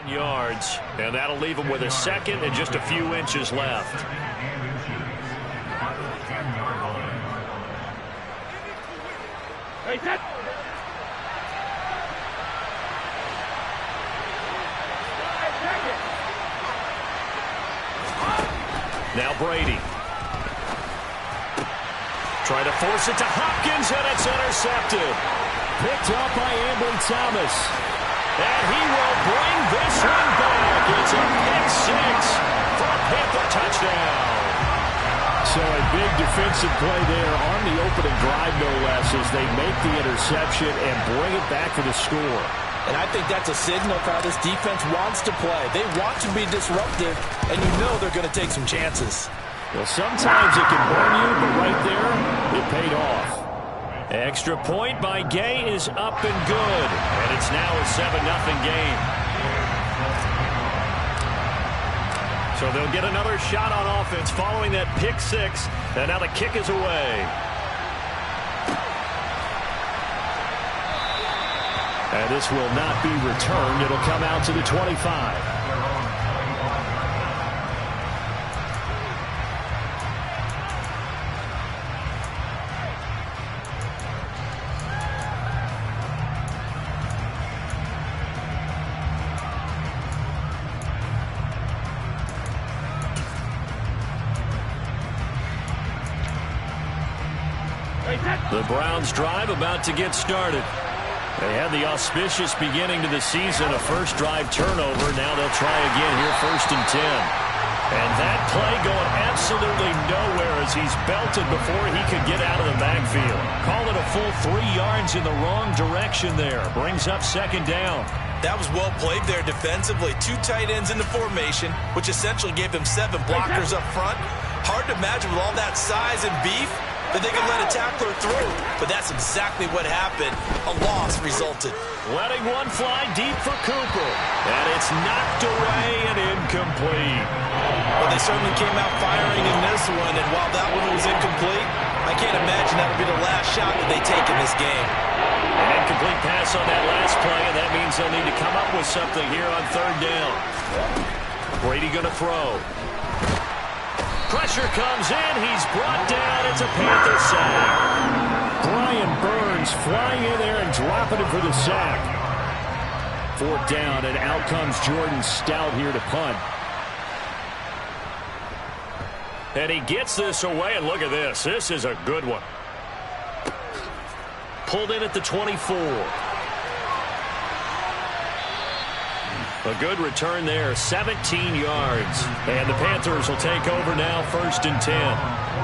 10 yards, and that'll leave him with a second and just a few inches left. Now Brady. Try to force it to Hopkins, and it's intercepted. Picked up by Ambry Thomas. And he will bring this one back. It's a pick six for a Panther touchdown. So a big defensive play there on the opening drive, no less, as they make the interception and bring it back for the score. And I think that's a signal for how this defense wants to play. They want to be disruptive, and you know they're going to take some chances. Well, sometimes it can burn you, but right there, it paid off. Extra point by Gay is up and good. And it's now a 7-0 game. So they'll get another shot on offense following that pick six. And now the kick is away. And this will not be returned. It'll come out to the 25. The Browns drive about to get started. They had the auspicious beginning to the season, a first drive turnover. Now they'll try again here, 1st and 10. And that play going absolutely nowhere as he's belted before he could get out of the backfield. Call it a full 3 yards in the wrong direction there. Brings up 2nd down. That was well played there defensively. 2 tight ends in the formation, which essentially gave them 7 blockers up front. Hard to imagine with all that size and beef that they could let a tackler through. But that's exactly what happened. A loss resulted. Letting one fly deep for Cooper. And it's knocked away and incomplete. Well, they certainly came out firing in this one. And while that one was incomplete, I can't imagine that'll be the last shot that they take in this game. An incomplete pass on that last play, and that means they'll need to come up with something here on 3rd down. Brady going to throw. Pressure comes in. He's brought down. It's a Panther sack. Brian Burns flying in there and dropping it for the sack. 4th down, and out comes Jordan Stout here to punt. And he gets this away, and look at this. This is a good one. Pulled in at the 24. A good return there, 17 yards. And the Panthers will take over now, 1st and 10.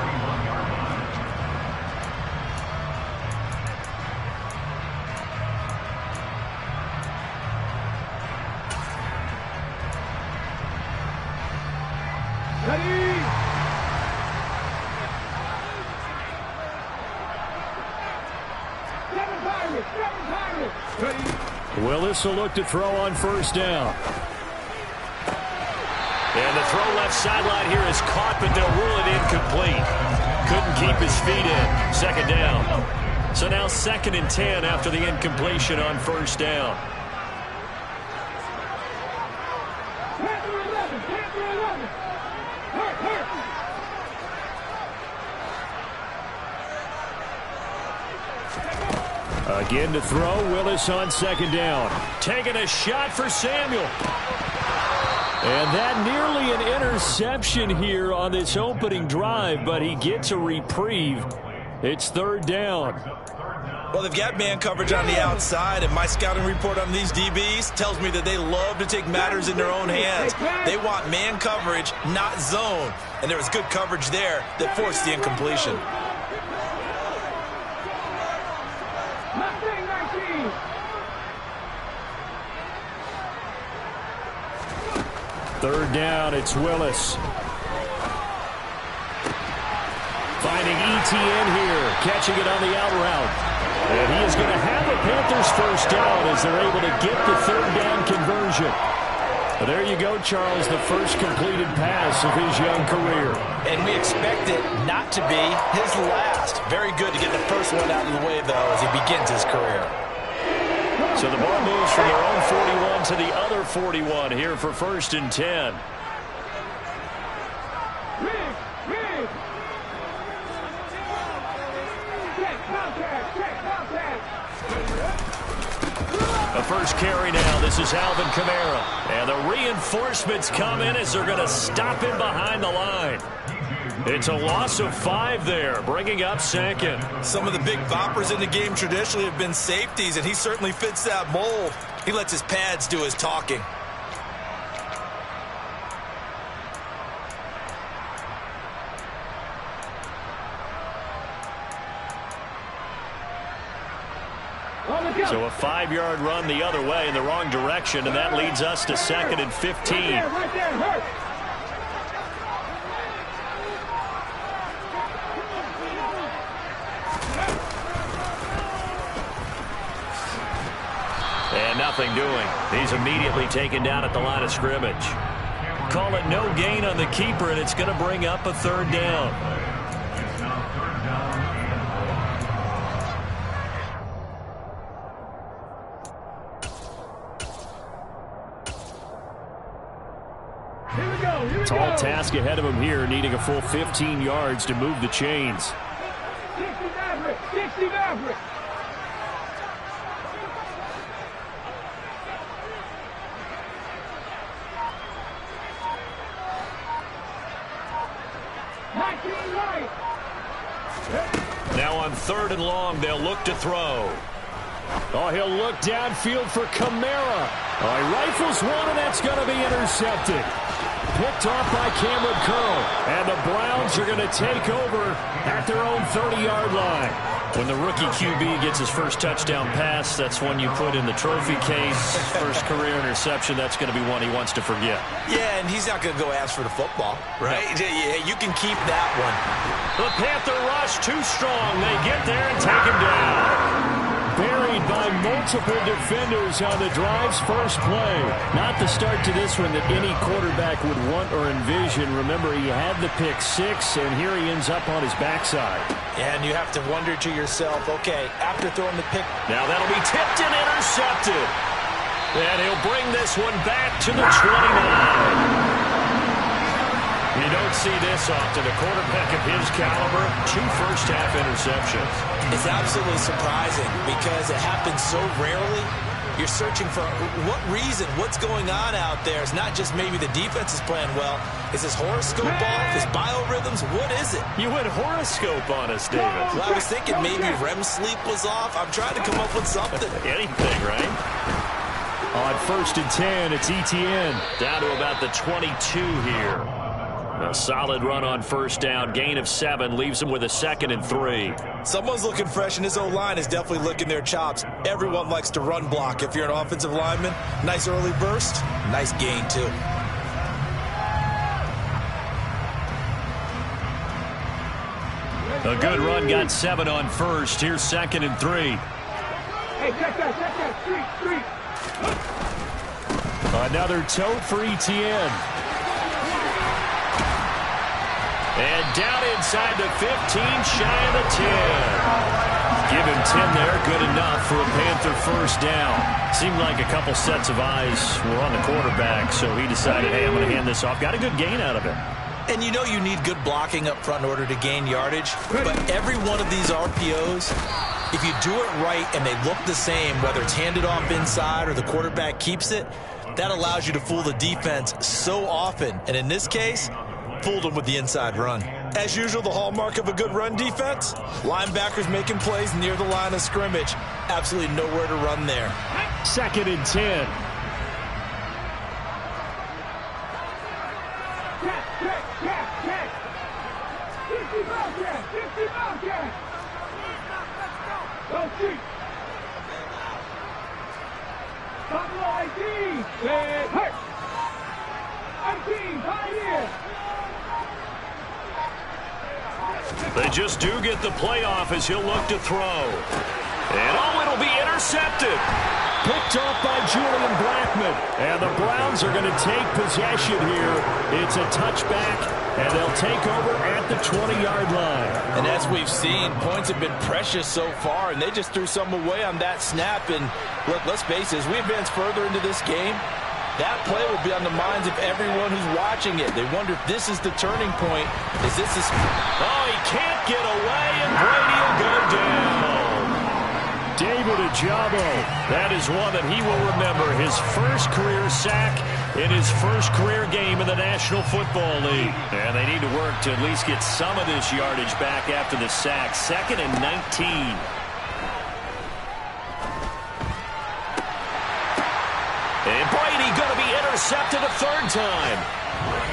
Willis will look to throw on 1st down. And the throw left sideline here is caught, but they'll rule it incomplete. Couldn't keep his feet in. 2nd down. So now 2nd and 10 after the incompletion on 1st down. Again to throw, Willis on 2nd down. Taking a shot for Samuel. And that nearly an interception here on this opening drive, but he gets a reprieve. It's 3rd down. Well, they've got man coverage on the outside, and my scouting report on these DBs tells me that they love to take matters in their own hands. They want man coverage, not zone. And there was good coverage there that forced the incompletion. 3rd down, it's Willis. Finding ETN here, catching it on the out route. And he is going to have the Panthers 1st down as they're able to get the 3rd down conversion. Well, there you go, Charles, the first completed pass of his young career. And we expect it not to be his last. Very good to get the first one out of the way, though, as he begins his career. So the ball moves from their own 41 to the other 41 here for 1st and 10. The first carry now. This is Alvin Kamara. And the reinforcements come in as they're going to stop him behind the line. It's a loss of 5 there, bringing up 2nd. Some of the big boppers in the game traditionally have been safeties, and he certainly fits that mold. He lets his pads do his talking. So a 5-yard run the other way in the wrong direction, and that leads us to 2nd and 15. And nothing doing. He's immediately taken down at the line of scrimmage. Call it no gain on the keeper, and it's going to bring up a 3rd down. Tall task ahead of him here, needing a full 15 yards to move the chains. 60 Maverick. Now on 3rd and long, they'll look to throw. Oh, he'll look downfield for Kamara. Oh, he rifles one, and that's going to be intercepted. Picked off by Cameron Curl. And the Browns are going to take over at their own 30-yard line. When the rookie QB gets his first touchdown pass, that's one you put in the trophy case. First career interception, that's going to be one he wants to forget. Yeah, and he's not going to go ask for the football, right? No. Yeah, you can keep that one. The Panther rush too strong. They get there and take him down. Buried by multiple defenders on the drive's first play. Not the start to this one that any quarterback would want or envision. Remember, he had the pick 6, and here he ends up on his backside. And you have to wonder to yourself, okay, after throwing the pick. Now that'll be tipped and intercepted. And he'll bring this one back to the 29. You don't see this often. A quarterback of his caliber, 2 first-half interceptions. It's absolutely surprising because it happens so rarely. You're searching for what reason, what's going on out there. It's not just maybe the defense is playing well. Is his horoscope off? His biorhythms? What is it? You went horoscope on us, David. Well, I was thinking maybe REM sleep was off. I'm trying to come up with something. Anything, right? On 1st and 10, it's Etienne. Down to about the 22 here. A solid run on 1st down. Gain of 7 leaves him with a 2nd and 3. Someone's looking fresh, and his O-line is definitely licking their chops. Everyone likes to run block. If you're an offensive lineman, nice early burst, nice gain too. A good run, got 7 on 1st. Here's 2nd and 3. Hey, check that, street. Another tote for Etienne. And down inside the 15, shy of the 10. Give him 10 there, good enough for a Panther 1st down. Seemed like a couple sets of eyes were on the quarterback, so he decided, hey, I'm going to hand this off. Got a good gain out of it. And you know you need good blocking up front in order to gain yardage, but every one of these RPOs, if you do it right and they look the same, whether it's handed off inside or the quarterback keeps it, that allows you to fool the defense so often. And in this case, fooled them with the inside run. As usual, the hallmark of a good run defense, linebackers making plays near the line of scrimmage. Absolutely nowhere to run there. 2nd and 10. They just do get the playoff as he'll look to throw. And it'll be intercepted. picked off by Julian Blackman. And the Browns are going to take possession here. It's a touchback, and they'll take over at the 20-yard line. And as we've seen, points have been precious so far, and they just threw some away on that snap. And look, let's face it, as we advance further into this game, that play will be on the minds of everyone who's watching it. They wonder if this is the turning point. Oh, he can't get away, and Brady will go down. David Ojabo. That is one that he will remember. His first career sack in his first career game in the National Football League. And they need to work to at least get some of this yardage back after the sack. 2nd and 19. And Brady going to be intercepted a third time.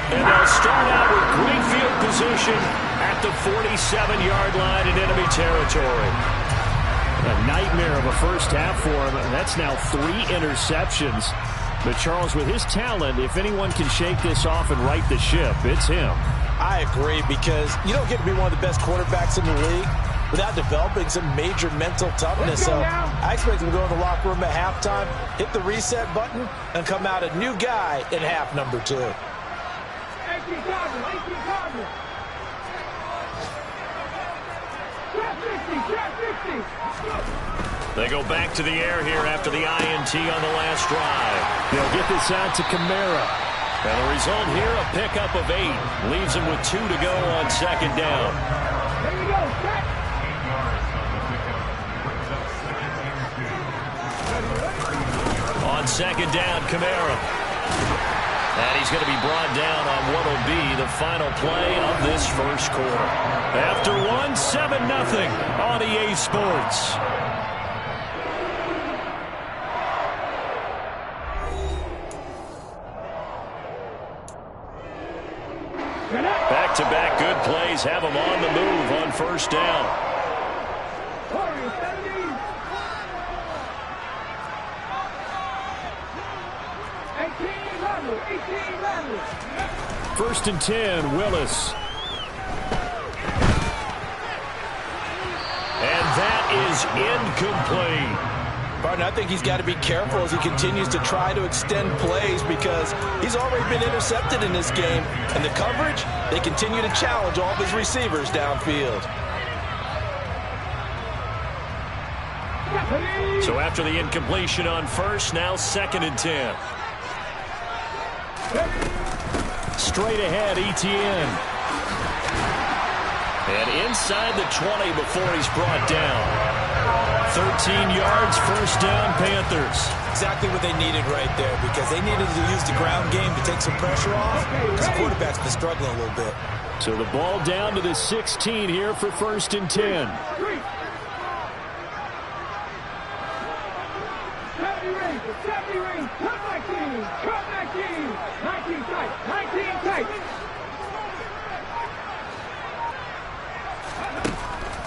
And they'll start out with great field position at the 47-yard line in enemy territory. A nightmare of a first half for him. That's now 3 interceptions. But Charles, with his talent, if anyone can shake this off and right the ship, it's him. I agree, because you don't get to be one of the best quarterbacks in the league without developing some major mental toughness. So I expect him to go in the locker room at halftime, hit the reset button, and come out a new guy in half number 2. 18 Cardinals. They go back to the air here after the INT on the last drive. They'll get this out to Kamara. And the result here, a pickup of 8. Leaves him with 2 to go on 2nd down. There you go, set. On 2nd down, Kamara. And he's going to be brought down on what will be the final play of this first quarter. After 7-0 on EA Sports. Back-to-back good plays have them on the move on first down. First and 10, Willis. And that is incomplete. Barton, I think he's got to be careful as he continues to try to extend plays, because he's already been intercepted in this game. And the coverage, they continue to challenge all of his receivers downfield. So after the incompletion on first, now 2nd and 10. Straight ahead, ETN. And inside the 20 before he's brought down. 13 yards, first down, Panthers. Exactly what they needed right there, because they needed to use the ground game to take some pressure off, because the quarterback's been struggling a little bit. So the ball down to the 16 here for 1st and 10.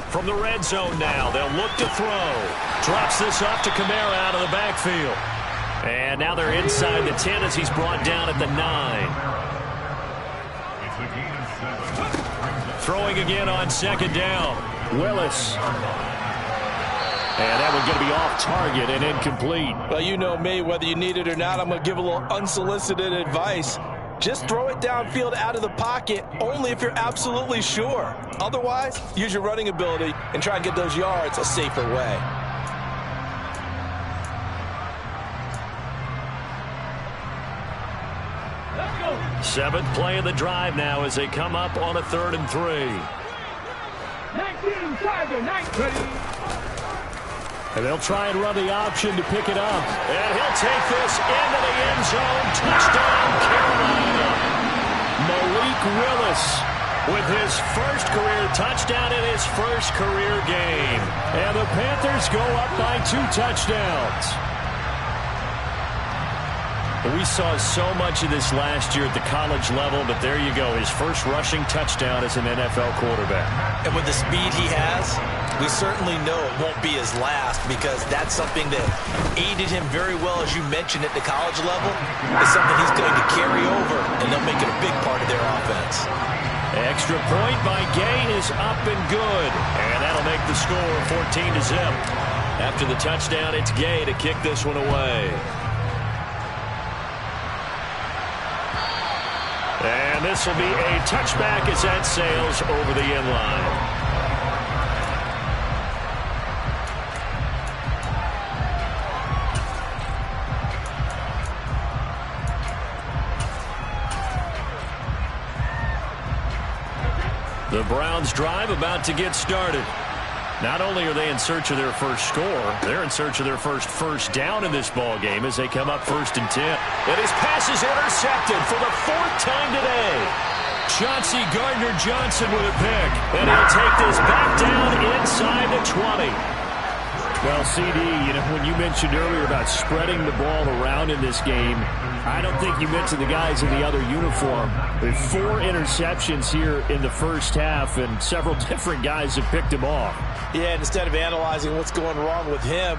From the red zone now, they'll look to throw. Drops this off to Kamara out of the backfield. And now they're inside the 10 as he's brought down at the 9. Throwing again on 2nd down. Willis. And that one's going to be off target and incomplete. Well, you know me, whether you need it or not, I'm going to give a little unsolicited advice. Just throw it downfield out of the pocket only if you're absolutely sure. Otherwise, use your running ability and try and get those yards a safer way. Seventh play of the drive now as they come up on a 3rd and 3. 19, Tiger, 19. And they'll try and run the option to pick it up. And he'll take this into the end zone. Touchdown, Carolina. Malik Willis with his first career touchdown in his first career game. And the Panthers go up by 2 touchdowns. We saw so much of this last year at the college level, but there you go. His first rushing touchdown as an NFL quarterback. And with the speed he has, we certainly know it won't be his last, because that's something that aided him very well, as you mentioned, at the college level. It's something he's going to carry over, and they'll make it a big part of their offense. Extra point by Gay is up and good. And that'll make the score 14-0. After the touchdown, it's Gay to kick this one away. And this will be a touchback as that sails over the end line. The Browns drive about to get started. Not only are they in search of their first score, they're in search of their first down in this ball game as they come up 1st and 10. And his pass is intercepted for the 4th time today. Chauncey Gardner-Johnson with a pick. And he'll take this back down inside the 20. Well, CD, when you mentioned earlier about spreading the ball around in this game, I don't think you mentioned the guys in the other uniform. There's 4 interceptions here in the first half, and several different guys have picked them off. Yeah, and instead of analyzing what's going wrong with him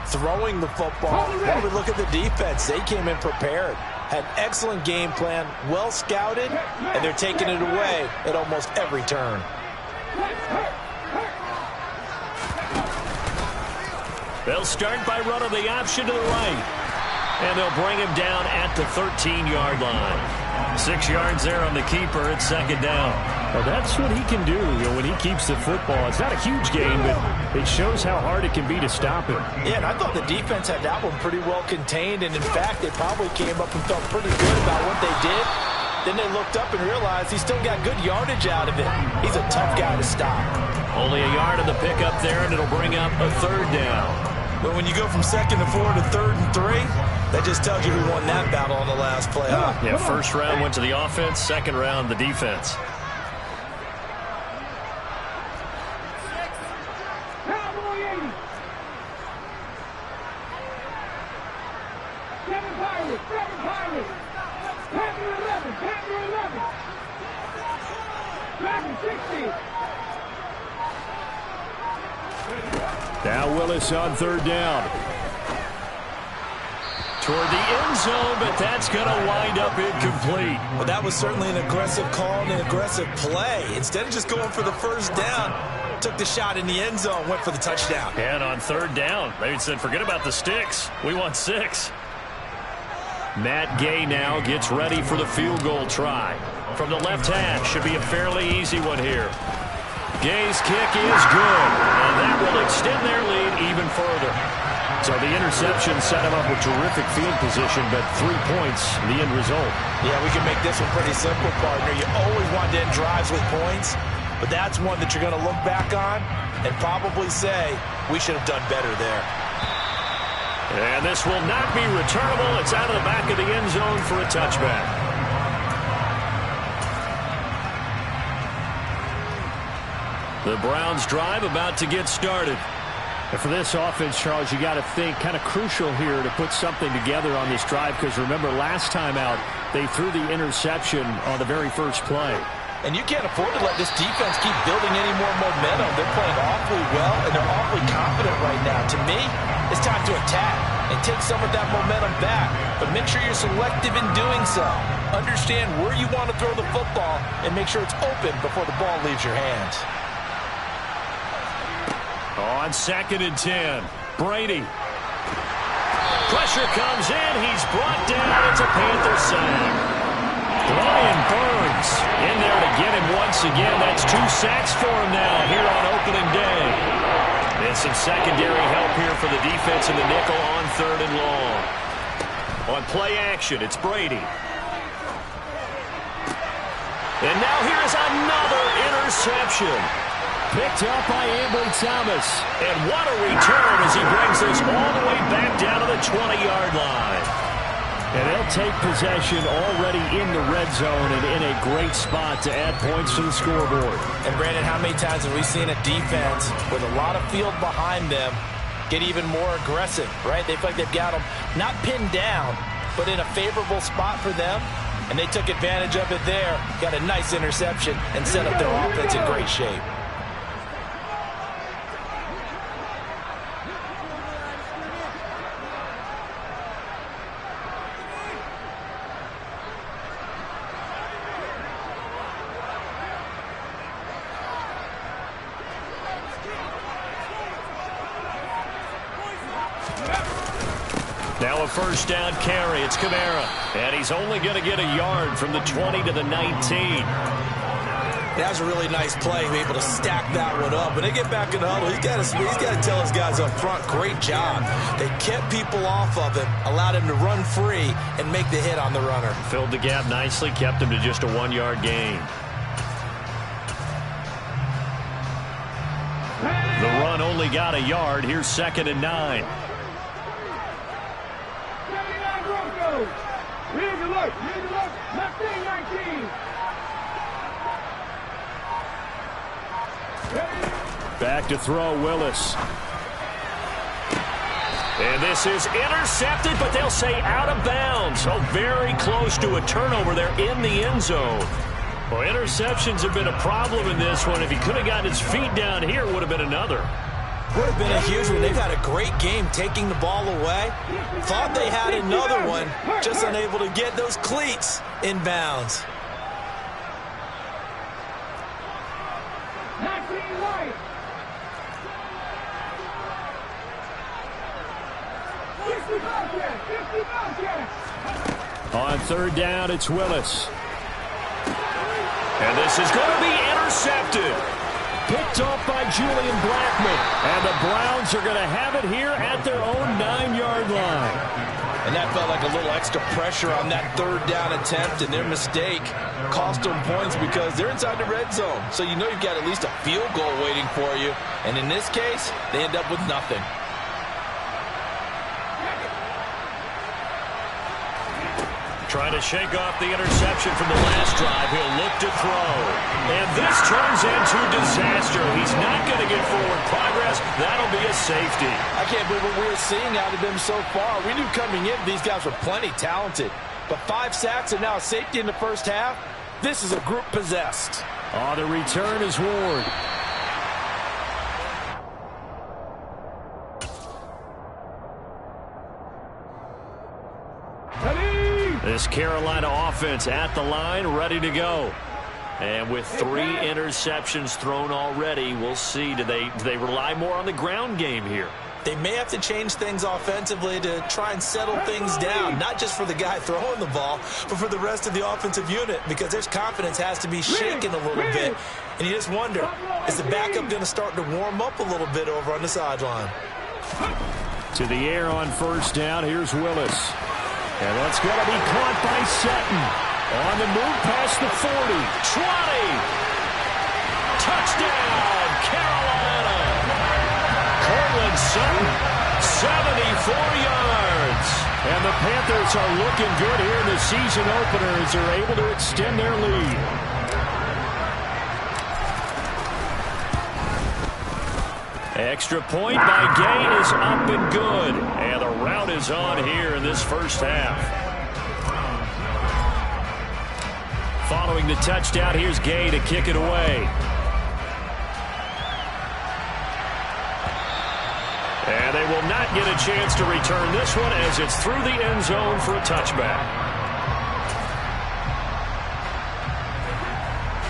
throwing the football, when we look at the defense, they came in prepared, had an excellent game plan, well scouted, and they're taking it away at almost every turn. They'll start by running the option to the right. And they'll bring him down at the 13-yard line. 6 yards there on the keeper. It's 2nd down. Well, that's what he can do when he keeps the football. It's not a huge game, but it shows how hard it can be to stop him. Yeah, and I thought the defense had that one pretty well contained. And, in fact, they probably came up and felt pretty good about what they did. Then they looked up and realized he still got good yardage out of it. He's a tough guy to stop. Only a yard of the pickup there, and it'll bring up a 3rd down. But when you go from 2nd and 4 to 3rd and 3, that just tells you who won that battle on the last play. Huh? Yeah, 1st round went to the offense, 2nd round the defense. Cowboy 80. 7 Pirates. Panther 11. Dragon 60. Now Willis on 3rd down. Toward the end zone, but that's going to wind up incomplete. Well, that was certainly an aggressive call and an aggressive play. Instead of just going for the 1st down, took the shot in the end zone, went for the touchdown. And on 3rd down, they said, forget about the sticks. We want 6. Matt Gay now gets ready for the field goal try. From the left hash, should be a fairly easy one here. Gay's kick is good, and that will extend their lead even further. So the interception set him up with terrific field position, but 3 points, the end result. Yeah, we can make this one pretty simple, partner. You always want to end drives with points, but that's one that you're going to look back on and probably say, we should have done better there. And this will not be returnable. It's out of the back of the end zone for a touchback. The Browns drive about to get started. And for this offense, Charles, you got to think kind of crucial here to put something together on this drive, because remember last time out they threw the interception on the very first play. And you can't afford to let this defense keep building any more momentum. They're playing awfully well, and they're awfully confident right now. To me, it's time to attack and take some of that momentum back. But make sure you're selective in doing so. Understand where you want to throw the football and make sure it's open before the ball leaves your hands. On 2nd and 10, Brady. Pressure comes in. He's brought down. It's a Panther sack. Brian Burns in there to get him once again. That's 2 sacks for him now here on opening day. And some secondary help here for the defense in the nickel on 3rd and long. On play action, it's Brady. And now here's another interception. Picked up by Ambry Thomas. And what a return as he brings this all the way back down to the 20-yard line. And they'll take possession already in the red zone and in a great spot to add points to the scoreboard. And, Brandon, how many times have we seen a defense with a lot of field behind them get even more aggressive, right? They feel like they've got them not pinned down, but in a favorable spot for them. And they took advantage of it there, got a nice interception, and set up their offense in great shape. Now a first down carry. It's Kamara. And he's only going to get a yard from the 20 to the 19. That was a really nice play, to be able to stack that one up. When they get back in the huddle, he's got to tell his guys up front, great job. They kept people off of him, allowed him to run free and make the hit on the runner. Filled the gap nicely, kept him to just a 1-yard gain. The run only got a yard. Here's 2nd and 9. 79 Broncos. Here's the look. Left wing 19. Back to throw, Willis. And this is intercepted, but they'll say out of bounds. So very close to a turnover there in the end zone. Well, interceptions have been a problem in this one. If he could have gotten his feet down here, it would have been another. Would have been a huge one. They've had a great game taking the ball away. Thought they had another one, just unable to get those cleats in bounds. On 3rd down, it's Willis. And this is going to be intercepted. Picked off by Julian Blackman. And the Browns are going to have it here at their own 9-yard line. And that felt like a little extra pressure on that 3rd down attempt, and their mistake cost them points because they're inside the red zone. So you know you've got at least a field goal waiting for you. And in this case, they end up with nothing. Trying to shake off the interception from the last drive. He'll look to throw. And this turns into disaster. He's not going to get forward progress. That'll be a safety. I can't believe what we're seeing out of them so far. We knew coming in these guys were plenty talented. But 5 sacks and now a safety in the first half. This is a group possessed. Oh, the return is Ward. This Carolina offense at the line, ready to go. And with 3 interceptions thrown already, we'll see. Do they rely more on the ground game here? They may have to change things offensively to try and settle things down, not just for the guy throwing the ball, but for the rest of the offensive unit, because their confidence has to be shaken a little bit. And you just wonder, is the backup going to start to warm up a little bit over on the sideline? To the air on 1st down, here's Willis. And that's going to be caught by Sutton. On the move past the 40. 20. Touchdown, Carolina. Cortland Sutton, 74 yards. And the Panthers are looking good here in the season opener as they're able to extend their lead. Extra point by Gay is up and good. And the rout is on here in this first half. Following the touchdown, here's Gay to kick it away. And they will not get a chance to return this one as it's through the end zone for a touchback.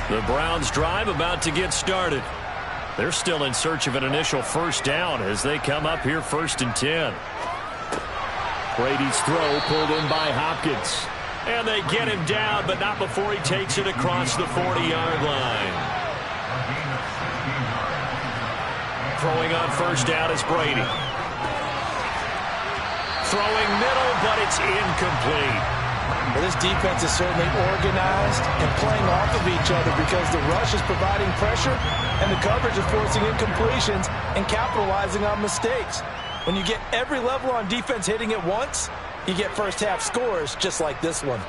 The Browns drive about to get started. They're still in search of an initial first down as they come up here 1st and 10. Brady's throw pulled in by Hopkins. And they get him down, but not before he takes it across the 40-yard line. Throwing on 1st down is Brady. Throwing middle, but it's incomplete. Well, this defense is certainly organized and playing off of each other because the rush is providing pressure and the coverage is forcing incompletions and capitalizing on mistakes. When you get every level on defense hitting at once, you get first half scores just like this one.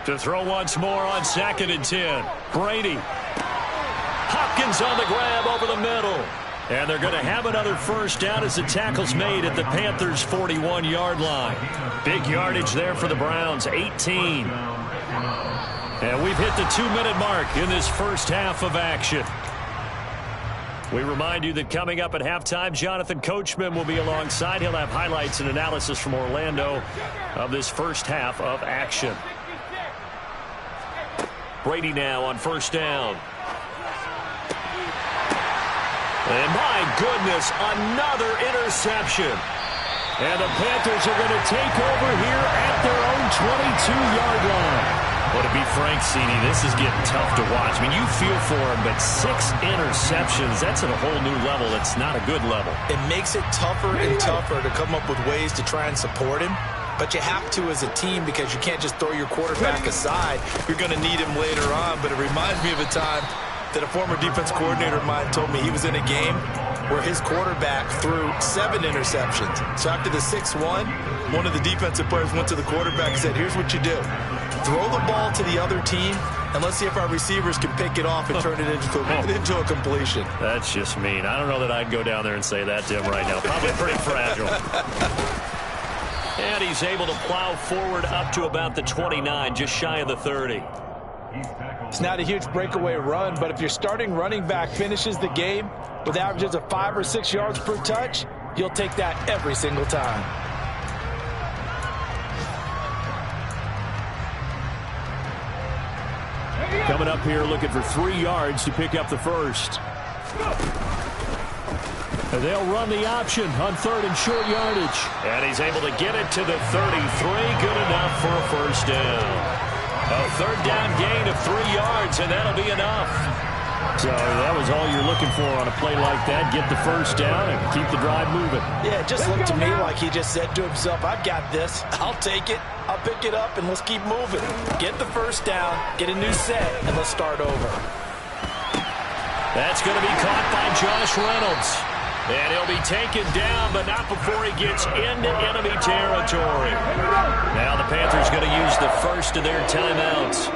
To throw once more on 2nd and 10. Brady. Hopkins on the grab over the middle. And they're going to have another first down as the tackle's made at the Panthers' 41-yard line. Big yardage there for the Browns, 18. And we've hit the 2-minute mark in this first half of action. We remind you that coming up at halftime, Jonathan Coachman will be alongside. He'll have highlights and analysis from Orlando of this first half of action. Brady now on 1st down. And my goodness, another interception. And the Panthers are going to take over here at their own 22-yard line. Well, to be frank, CD, this is getting tough to watch. I mean, you feel for him, but 6 interceptions, that's at a whole new level. It's not a good level. It makes it tougher and tougher to come up with ways to try and support him. But you have to as a team because you can't just throw your quarterback aside. You're going to need him later on. But it reminds me of a time that a former defense coordinator of mine told me he was in a game where his quarterback threw 7 interceptions. So after the 6-1, one of the defensive players went to the quarterback and said, here's what you do. Throw the ball to the other team, and let's see if our receivers can pick it off and turn it into a completion. That's just mean. I don't know that I'd go down there and say that to him right now. Probably pretty fragile. And he's able to plow forward up to about the 29, just shy of the 30. It's not a huge breakaway run, but if your starting running back finishes the game with averages of 5 or 6 yards per touch, you'll take that every single time. Coming up here looking for 3 yards to pick up the first. And they'll run the option on 3rd and short yardage. And he's able to get it to the 33. Good enough for a first down. A 3rd down gain of 3 yards, and that'll be enough. So that was all you're looking for on a play like that. Get the first down and keep the drive moving. Yeah, it just looked to me like he just said to himself, I've got this. I'll take it. I'll pick it up, and let's keep moving. Get the first down, get a new set, and let's start over. That's going to be caught by Josh Reynolds. And he'll be taken down, but not before he gets into enemy territory. Now the Panthers going to use the first of their timeouts,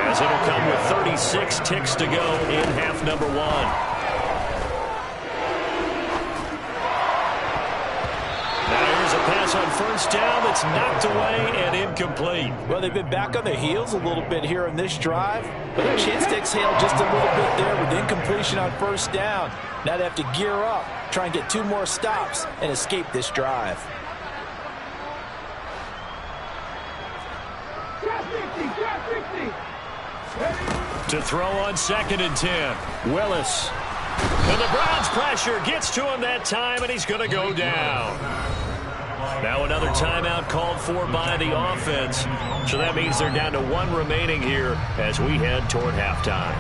as it'll come with 36 ticks to go in half number 1. Now here's a pass on first down that's knocked away and incomplete. Well, they've been back on their heels a little bit here in this drive, but a chance to exhale just a little bit there with incompletion on first down. Now they have to gear up, try and get 2 more stops, and escape this drive. To throw on 2nd and 10. Willis. And the Browns pressure gets to him that time, and he's going to go down. Now another timeout called for by the offense. So that means they're down to 1 remaining here as we head toward halftime.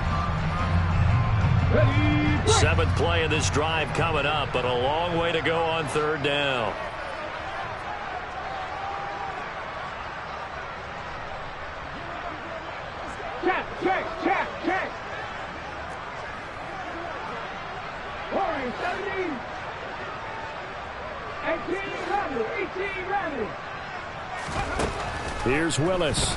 7th play of this drive coming up, but a long way to go on 3rd down. Check. Warren, 17. 18 ready. Here's Willis.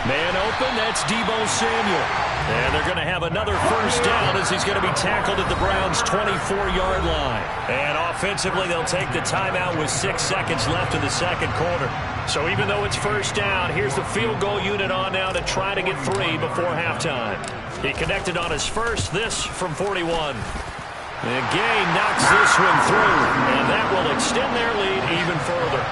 Man open, that's Deebo Samuel. And they're going to have another first down as he's going to be tackled at the Browns' 24-yard line. And offensively, they'll take the timeout with 6 seconds left in the 2nd quarter. So even though it's first down, here's the field goal unit on now to try to get 3 before halftime. He connected on his first, this from 41. And Gay knocks this one through, and that will extend their lead even further.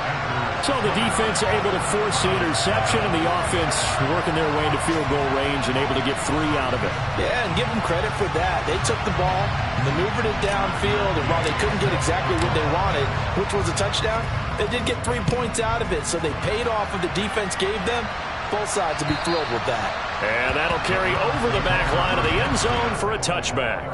So the defense able to force the interception, and the offense working their way into field goal range and able to get 3 out of it. Yeah, and give them credit for that. They took the ball, maneuvered it downfield, and while they couldn't get exactly what they wanted, which was a touchdown, they did get 3 points out of it, so they paid off what the defense gave them. Both sides will be thrilled with that. And that'll carry over the back line of the end zone for a touchback.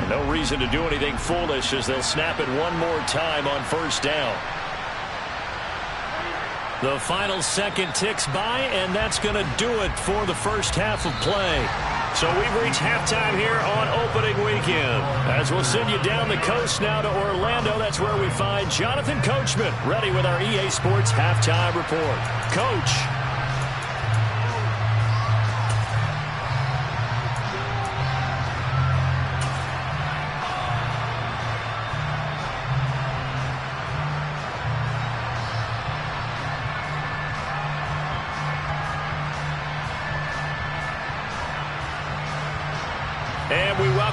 No reason to do anything foolish as they'll snap it one more time on first down. The final second ticks by, and that's going to do it for the first half of play. So we've reached halftime here on opening weekend. As we'll send you down the coast now to Orlando, that's where we find Jonathan Coachman, ready with our EA Sports halftime report. Coach.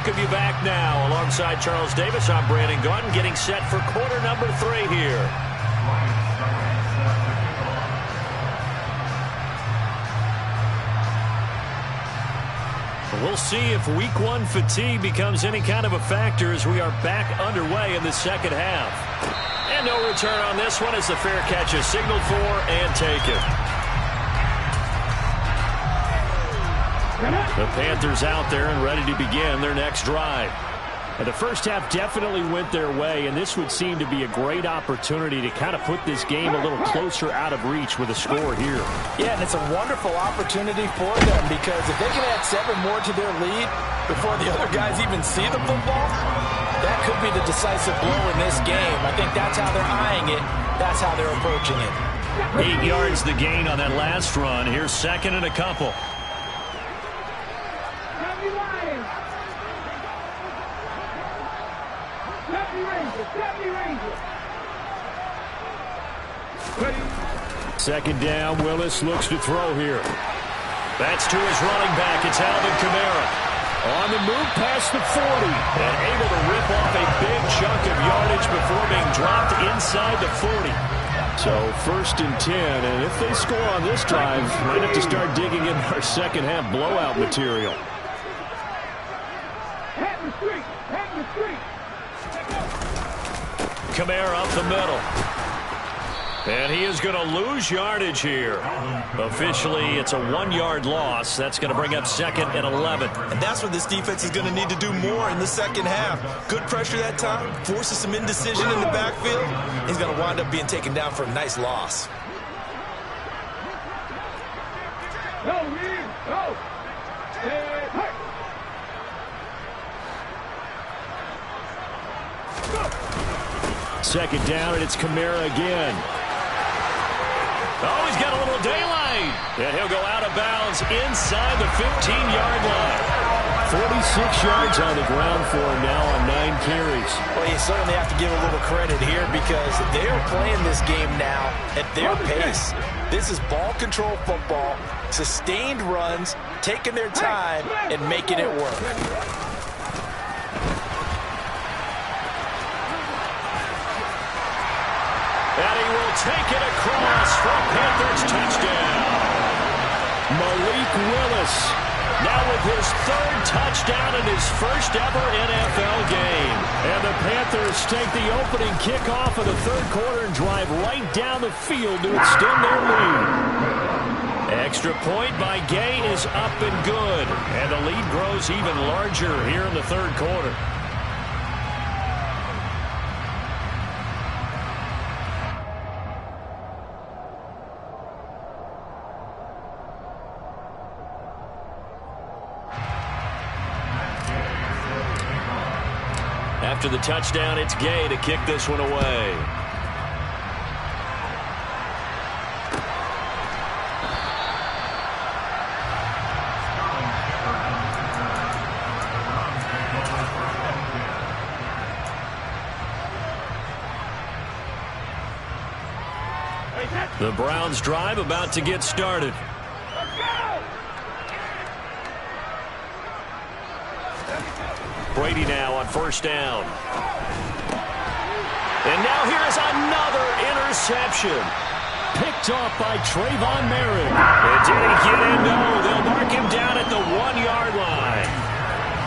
welcome you back now. Alongside Charles Davis, I'm Brandon Gaudin, getting set for quarter number 3 here. We'll see if week 1 fatigue becomes any kind of a factor as we are back underway in the second half. And no return on this one as the fair catch is signaled for and taken. The Panthers out there and ready to begin their next drive. And the first half definitely went their way, and this would seem to be a great opportunity to kind of put this game a little closer out of reach with a score here. Yeah, and it's a wonderful opportunity for them because if they can add 7 more to their lead before the other guys even see the football, that could be the decisive blow in this game. I think that's how they're eyeing it. That's how they're approaching it. 8 yards the gain on that last run. Here's second and a couple. Second down, Willis looks to throw here. That's to his running back. It's Alvin Kamara. On the move past the 40. And able to rip off a big chunk of yardage before being dropped inside the 40. So first and 10, and if they score on this drive, might have to start digging in our second half blowout material. Kamara up the middle. And he is going to lose yardage here. Officially, it's a 1-yard loss. That's going to bring up second and 11. And that's what this defense is going to need to do more in the second half. Good pressure that time, forces some indecision in the backfield. He's going to wind up being taken down for a nice loss. Second down, and it's Kamara again. Oh, he's got a little daylight. And he'll go out of bounds inside the 15-yard line. 46 yards on the ground for him now on 9 carries. Well, you certainly have to give a little credit here because they're playing this game now at their pace. This is ball control football, sustained runs, taking their time, and making it work. And he will take it across for a Panthers touchdown. Malik Willis now with his 3rd touchdown in his first ever NFL game. And the Panthers take the opening kickoff of the 3rd quarter and drive right down the field to extend their lead. Extra point by Gay is up and good. And the lead grows even larger here in the 3rd quarter. After the touchdown, it's Gay to kick this one away. The Browns drive about to get started. Brady now on first down. And now here's another interception. Picked off by Trayvon Merritt. And did he get in? No, they'll mark him down at the 1-yard line.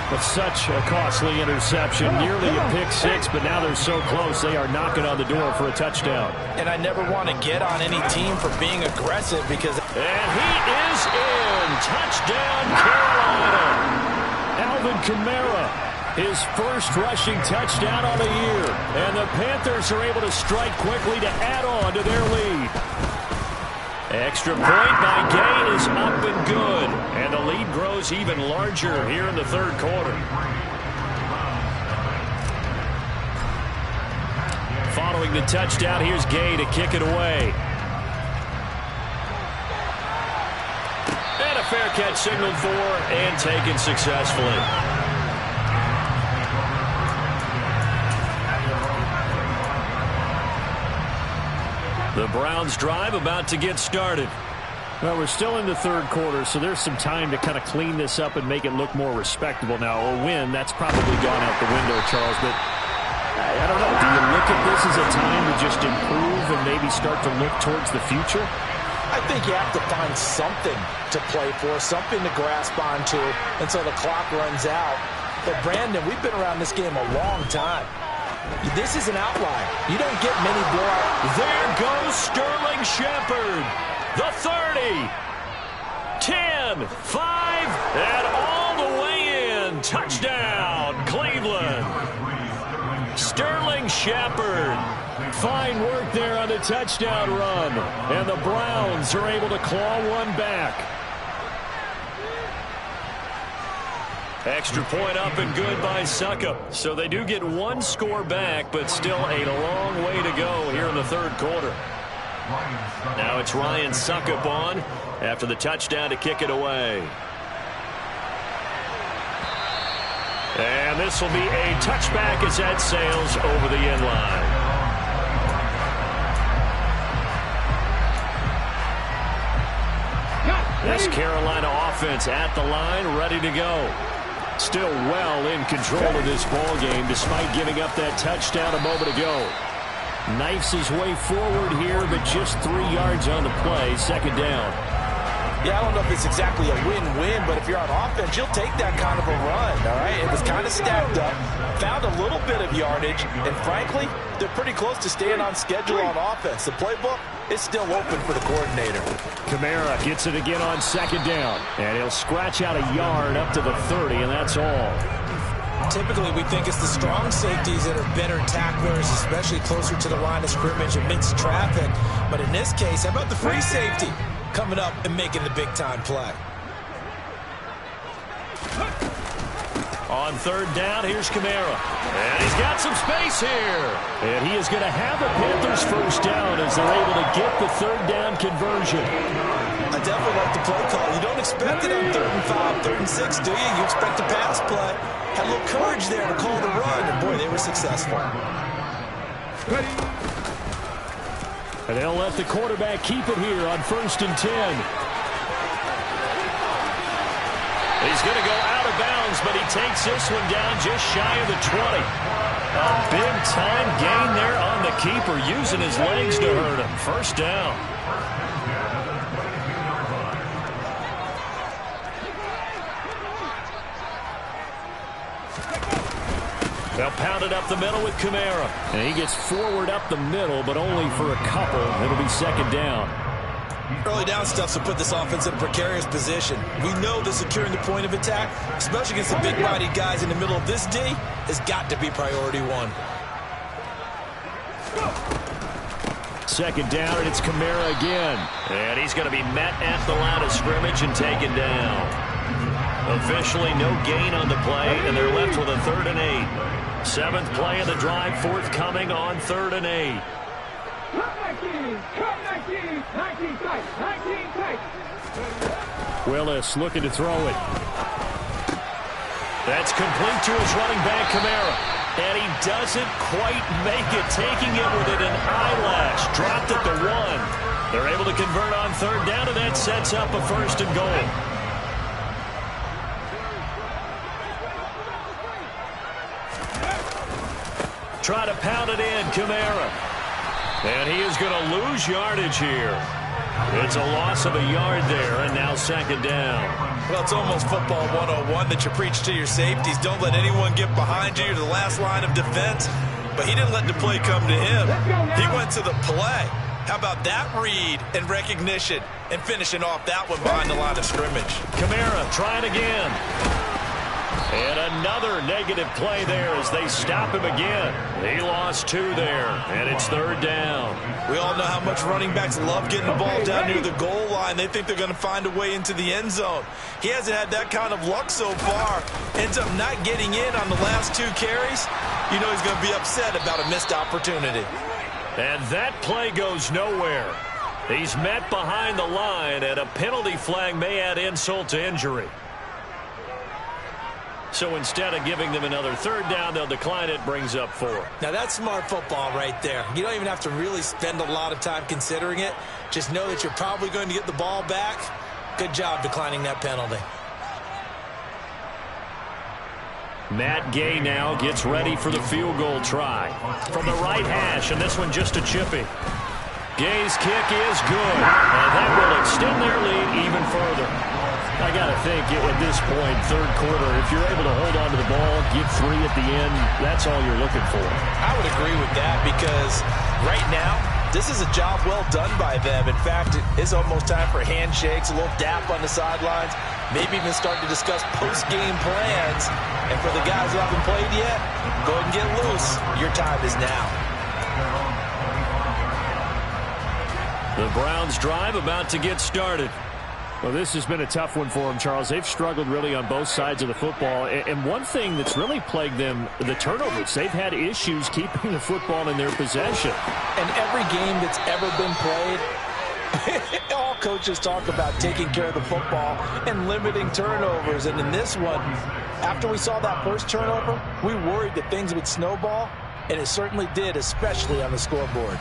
But such a costly interception. Nearly a pick 6, but now they're so close they are knocking on the door for a touchdown. And I never want to get on any team for being aggressive because... And he is in. Touchdown, Carolina. Alvin Kamara. His first rushing touchdown on the year. And the Panthers are able to strike quickly to add on to their lead. Extra point by Gay is up and good. And the lead grows even larger here in the 3rd quarter. Following the touchdown, here's Gay to kick it away. And a fair catch signaled for and taken successfully. The Browns drive about to get started. Well, we're still in the third quarter, so there's some time to kind of clean this up and make it look more respectable. Now, a win, that's probably gone out the window, Charles, but I don't know. Do you look at this as a time to just improve and maybe start to look towards the future? I think you have to find something to play for, something to grasp onto until the clock runs out. But, Brandon, we've been around this game a long time. This is an outlier. You don't get many blowouts. There goes Sterling Shepard. The 30. 10, 5, and all the way in. Touchdown, Cleveland. Sterling Shepard. Fine work there on the touchdown run. And the Browns are able to claw one back. Extra point up and good by Succop. So they do get one score back, but still a long way to go here in the third quarter. Now it's Ryan Succop on after the touchdown to kick it away. And this will be a touchback as that sails over the end line. This Carolina offense at the line, ready to go. Still well in control of this ball game despite giving up that touchdown a moment ago. Knifes his way forward here, but just 3 yards on the play. Second down. Yeah, I don't know if it's exactly a win-win, but if you're on offense, you'll take that kind of a run, all right? It was kind of stacked up, found a little bit of yardage, and frankly, they're pretty close to staying on schedule on offense. The playbook is still open for the coordinator. Kamara gets it again on second down, and he'll scratch out a yard up to the 30, and that's all. Typically, we think it's the strong safeties that are better tacklers, especially closer to the line of scrimmage amidst traffic. But in this case, how about the free safety coming up and making the big-time play? On third down, here's Kamara. And he's got some space here. And he is going to have the Panthers first down as they're able to get the third down conversion. I definitely like the play call. You don't expect it on 3rd and 5, 3rd and 6, do you? You expect a pass play. Had a little courage there to call the run, and boy, they were successful. And they'll let the quarterback keep it here on 1st and 10. He's going to go out of bounds, but he takes this one down just shy of the 20. A big-time gain there on the keeper, using his legs to hurt him. First down. They'll pound it up the middle with Kamara. And he gets forward up the middle, but only for a couple. It'll be second down. Early down stuff to put this offense in a precarious position. We know that securing the point of attack, especially against the big-bodied guys in the middle of this D, has got to be priority one. Second down, and it's Kamara again. And he's going to be met at the line of scrimmage and taken down. Officially no gain on the play, and they're left with a 3rd and 8. 7th play of the drive, forthcoming on 3rd and 8. Willis looking to throw it. That's complete to his running back, Kamara. And he doesn't quite make it, taking it within an eyelash. Dropped at the 1. They're able to convert on 3rd down, and that sets up a 1st and goal. Try to pound it in, Kamara. And he is going to lose yardage here. It's a loss of a yard there, and now second down. Well, it's almost football 101 that you preach to your safeties. Don't let anyone get behind you to the last line of defense. But he didn't let the play come to him. He went to the play. How about that read and recognition and finishing off that one behind the line of scrimmage? Kamara trying again. And another negative play there as they stop him again. He lost 2 there, and it's 3rd down. We all know how much running backs love getting the ball down near the goal line. They think they're going to find a way into the end zone. He hasn't had that kind of luck so far. Ends up not getting in on the last 2 carries. You know he's going to be upset about a missed opportunity. And that play goes nowhere. He's met behind the line, and a penalty flag may add insult to injury. So instead of giving them another third down, they'll decline it, brings up 4. Now, that's smart football right there. You don't even have to really spend a lot of time considering it. Just know that you're probably going to get the ball back. Good job declining that penalty. Matt Gay now gets ready for the field goal try. From the right hash, and this one just a chippy. Gay's kick is good, and that will extend their lead even further. I got to think at this point, third quarter, if you're able to hold on to the ball, get 3 at the end, that's all you're looking for. I would agree with that because right now, this is a job well done by them. In fact, it's almost time for handshakes, a little dap on the sidelines, maybe even start to discuss post-game plans. And for the guys who haven't played yet, go ahead and get loose. Your time is now. The Browns drive about to get started. Well, this has been a tough one for them, Charles. They've struggled really on both sides of the football. And one thing that's really plagued them, the turnovers. They've had issues keeping the football in their possession. And every game that's ever been played, all coaches talk about taking care of the football and limiting turnovers. And in this one, after we saw that first turnover, we worried that things would snowball, and it certainly did, especially on the scoreboard.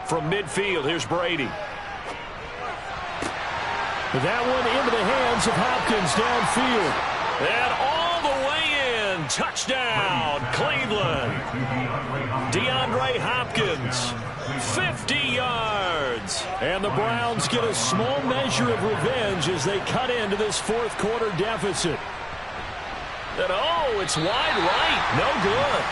From midfield, here's Brady. That one into the hands of Hopkins downfield. And all the way in. Touchdown, Cleveland. DeAndre Hopkins, 50 yards. And the Browns get a small measure of revenge as they cut into this fourth quarter deficit. And oh, it's wide right. No good.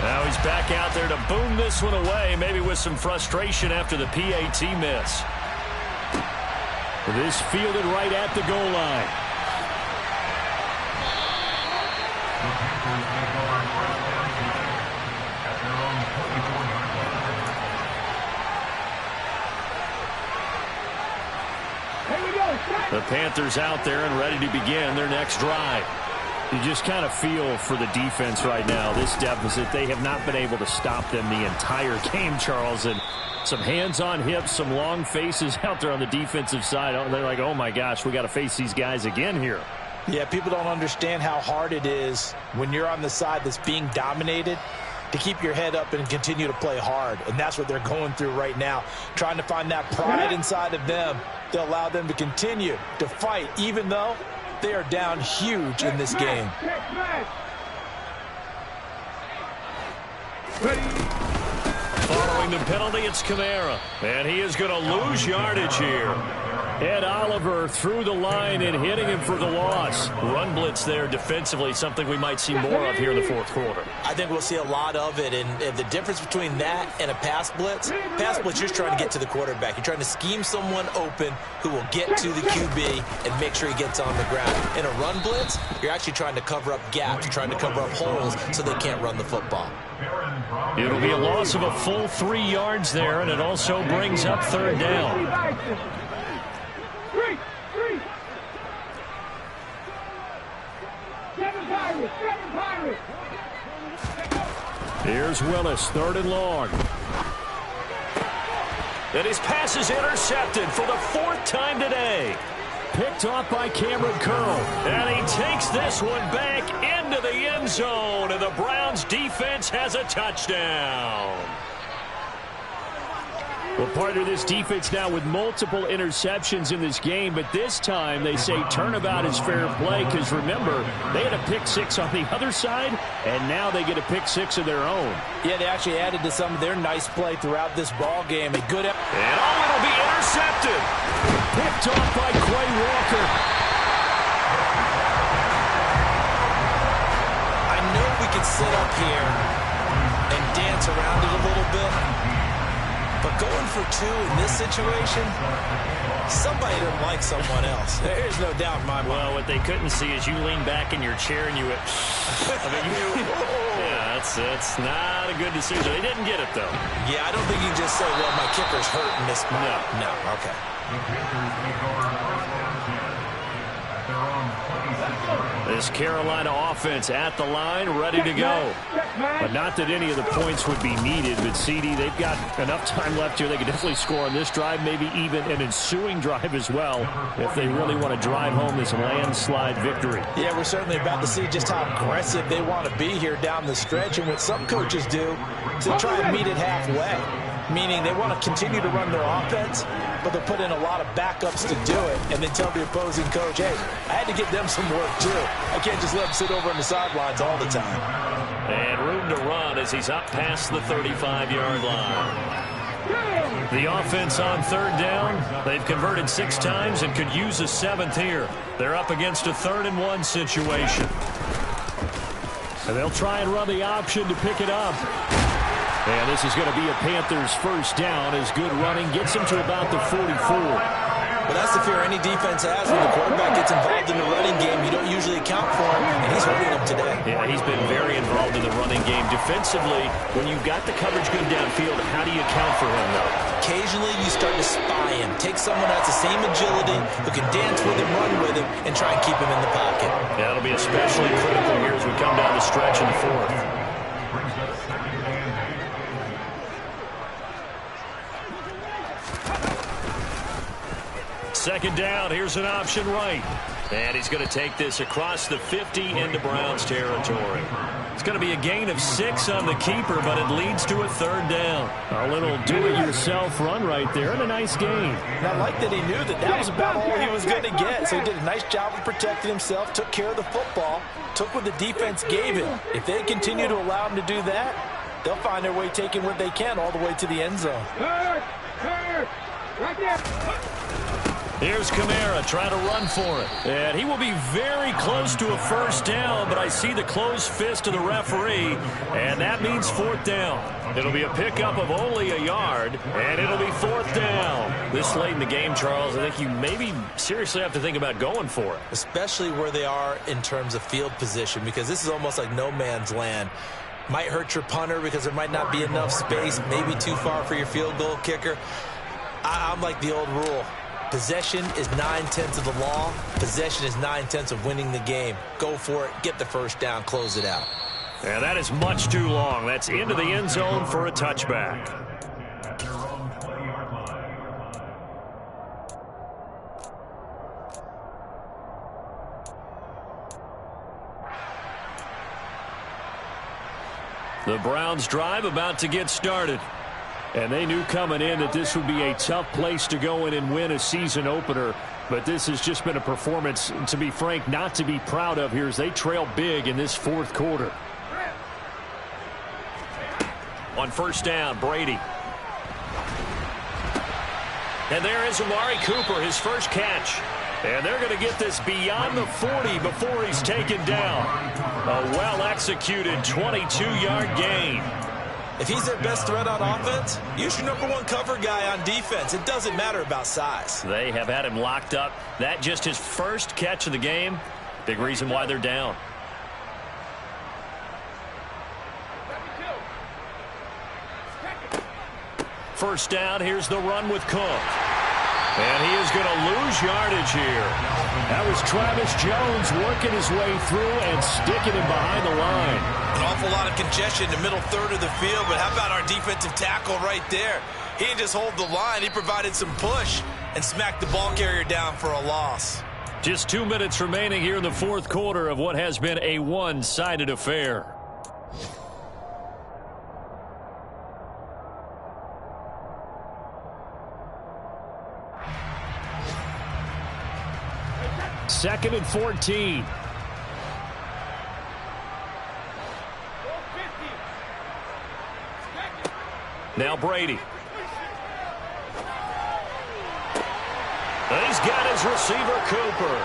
Now he's back out there to boom this one away, maybe with some frustration after the PAT miss. This fielded right at the goal line. The Panthers out there and ready to begin their next drive. You just kind of feel for the defense right now, this deficit. They have not been able to stop them the entire game, Charles. And some hands on hips, some long faces out there on the defensive side. They're like, oh, my gosh, we got to face these guys again here. Yeah, people don't understand how hard it is when you're on the side that's being dominated to keep your head up and continue to play hard. And that's what they're going through right now, trying to find that pride inside of them to allow them to continue to fight, even though they are down huge in this game. Following the penalty, it's Kamara. And he is going to lose yardage here. Ed Oliver through the line and hitting him for the loss. Run blitz there defensively, something we might see more of here in the fourth quarter. I think we'll see a lot of it, and the difference between that and a pass blitz, you're just trying to get to the quarterback. You're trying to scheme someone open who will get to the QB and make sure he gets on the ground. In a run blitz, you're actually trying to cover up gaps, you're trying to cover up holes so they can't run the football. It'll be a loss of a full 3 yards there, and it also brings up third down. Here's Willis, third and long. And his pass is intercepted for the 4th time today. Picked off by Cameron Curl. And he takes this one back into the end zone, and the Browns defense has a touchdown. Well, partner, this defense now with multiple interceptions in this game, but this time they say turnabout is fair play because, remember, they had a pick six on the other side, and now they get a pick six of their own. Yeah, they actually added to some of their nice play throughout this ball game. A good... And oh, it'll be intercepted. Picked off by Quay Walker. I know we can sit up here Going for 2 in this situation, somebody doesn't like someone else. There's no doubt in my mind. Well, what they couldn't see is you lean back in your chair and you went, yeah, that's not a good decision. They didn't get it, though. Yeah, I don't think you can just say, well, my kicker's hurt in this spot. No, okay. This Carolina offense at the line, ready to go. But not that any of the points would be needed, but CD, they've got enough time left here. They could definitely score on this drive, maybe even an ensuing drive as well, if they really want to drive home this landslide victory. Yeah, we're certainly about to see just how aggressive they want to be here down the stretch, and what some coaches do is they try and meet it halfway, meaning they want to continue to run their offense, but they'll put in a lot of backups to do it, and then tell the opposing coach, hey, I had to get them some work too. I can't just let them sit over on the sidelines all the time. And room to run as he's up past the 35-yard line. The offense on third down. They've converted 6 times and could use a 7th here. They're up against a 3rd and 1 situation. And they'll try and run the option to pick it up. And this is going to be a Panthers first down as good running gets him to about the 44. Well, that's the fear any defense has when the quarterback gets involved in the running game. You don't usually account for him, and he's hurting them today. Yeah, he's been very involved in the running game. Defensively, when you've got the coverage good downfield, how do you account for him, though? Occasionally, you start to spy him. Take someone that has the same agility, who can dance with him, run with him, and try and keep him in the pocket. Yeah, that'll be especially critical here as we come down the stretch in the 4th. Second down, here's an option right. And he's going to take this across the 50 into Browns territory. It's going to be a gain of 6 on the keeper, but it leads to a 3rd down. A little do-it-yourself run right there, and a nice gain. And I like that he knew that that was about all he was going to get. So he did a nice job of protecting himself, took care of the football, took what the defense gave him. If they continue to allow him to do that, they'll find their way taking what they can all the way to the end zone. Right there. Here's Kamara trying to run for it. And he will be very close to a first down, but I see the closed fist of the referee, and that means 4th down. It'll be a pickup of only a yard, and it'll be 4th down. This late in the game, Charles, I think you maybe seriously have to think about going for it. Especially where they are in terms of field position, because this is almost like no man's land. Might hurt your punter because there might not be enough space, maybe too far for your field goal kicker. I'm like the old rule. Possession is 9/10 of the law. Possession is 9/10 of winning the game. Go for it. Get the first down. Close it out. And that is much too long. That's into the end zone for a touchback. The Browns drive about to get started. And they knew coming in that this would be a tough place to go in and win a season opener. But this has just been a performance, to be frank, not to be proud of here as they trail big in this 4th quarter. On first down, Brady. And there is Amari Cooper, his first catch. And they're going to get this beyond the 40 before he's taken down. A well-executed 22-yard gain. If he's their best threat on offense, use your #1 cover guy on defense. It doesn't matter about size. They have had him locked up. That just his first catch of the game. Big reason why they're down. First down, here's the run with Cook. And he is going to lose yardage here. That was Travis Jones working his way through and sticking him behind the line. An awful lot of congestion in the middle third of the field, but how about our defensive tackle right there? He didn't just hold the line. He provided some push and smacked the ball carrier down for a loss. Just 2 minutes remaining here in the 4th quarter of what has been a one-sided affair. Second and 14. Now Brady. And he's got his receiver, Cooper.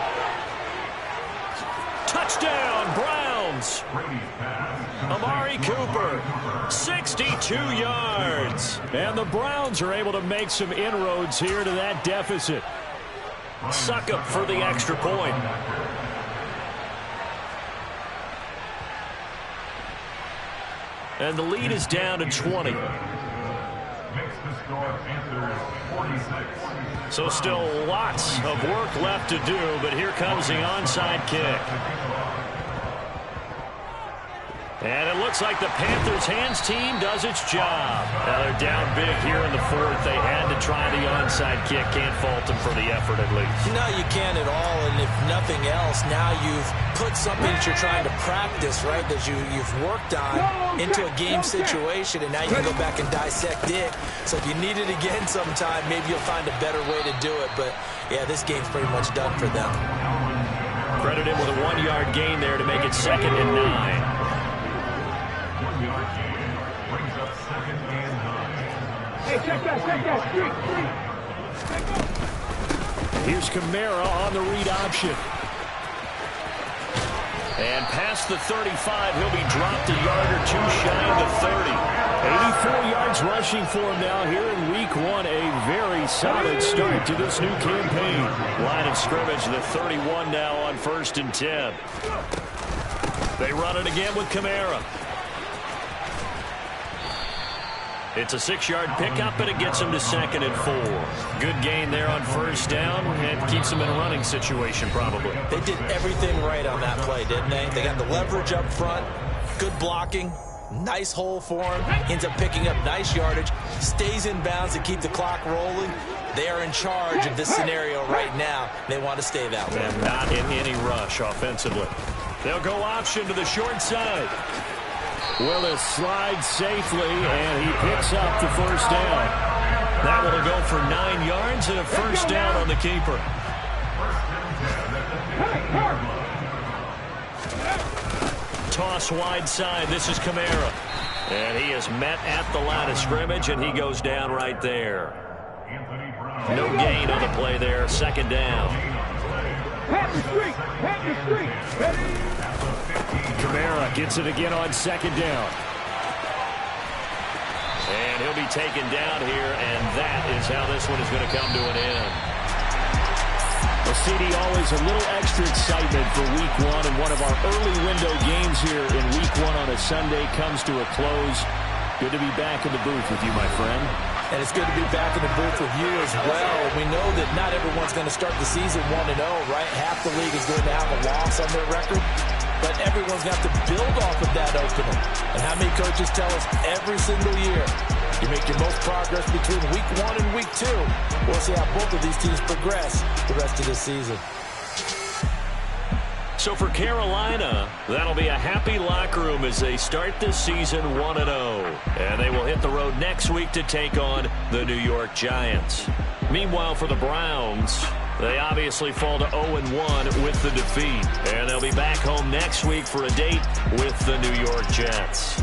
Touchdown, Browns. Browns. Amari Cooper, 62 yards. And the Browns are able to make some inroads here to that deficit. Succop for the extra point. And the lead is down to 20. So still lots of work left to do, but here comes the onside kick. And it looks like the Panthers' hands team does its job. Now they're down big here in the fourth. They had to try the onside kick. Can't fault them for the effort at least. No, you can't at all. And if nothing else, now you've put something that you're trying to practice, right, that you've worked on into a game situation, and now you can go back and dissect it. So if you need it again sometime, maybe you'll find a better way to do it. But, yeah, this game's pretty much done for them. Credit him with a 1-yard gain there to make it 2nd and 9. Hey, check that, street. Here's Kamara on the read option. And past the 35, he'll be dropped a yard or two shy of the 30. 84 yards rushing for him now here in week 1. A very solid start to this new campaign. Line of scrimmage, the 31 now on 1st and 10. They run it again with Kamara. It's a 6-yard pickup, but it gets him to 2nd and 4. Good gain there on 1st down, and keeps him in a running situation probably. They did everything right on that play, didn't they? They got the leverage up front, good blocking, nice hole for him, ends up picking up nice yardage, stays in bounds to keep the clock rolling. They are in charge of this scenario right now. They want to stay that way. And not in any rush offensively. They'll go option to the short side. Willis slides safely, and he picks up the 1st down. That will go for 9 yards and a 1st down on the keeper. Toss wide side. This is Kamara. And he is met at the line of scrimmage, and he goes down right there. No gain on the play there. 2nd down. Kamara gets it again on 2nd down. And he'll be taken down here, and that is how this one is going to come to an end. Well, CD, always a little extra excitement for week 1, and one of our early window games here in week 1 on a Sunday comes to a close. Good to be back in the booth with you, my friend. And it's good to be back in the booth with you as well. We know that not everyone's going to start the season 1-0, right? Half the league is going to have a loss on their record. But everyone's going to have to build off of that opening. And how many coaches tell us every single year, you make your most progress between week 1 and week 2. We'll see how both of these teams progress the rest of this season. So for Carolina, that'll be a happy locker room as they start this season 1-0. And they will hit the road next week to take on the New York Giants. Meanwhile, for the Browns, they obviously fall to 0-1 with the defeat. And they'll be back home next week for a date with the New York Jets.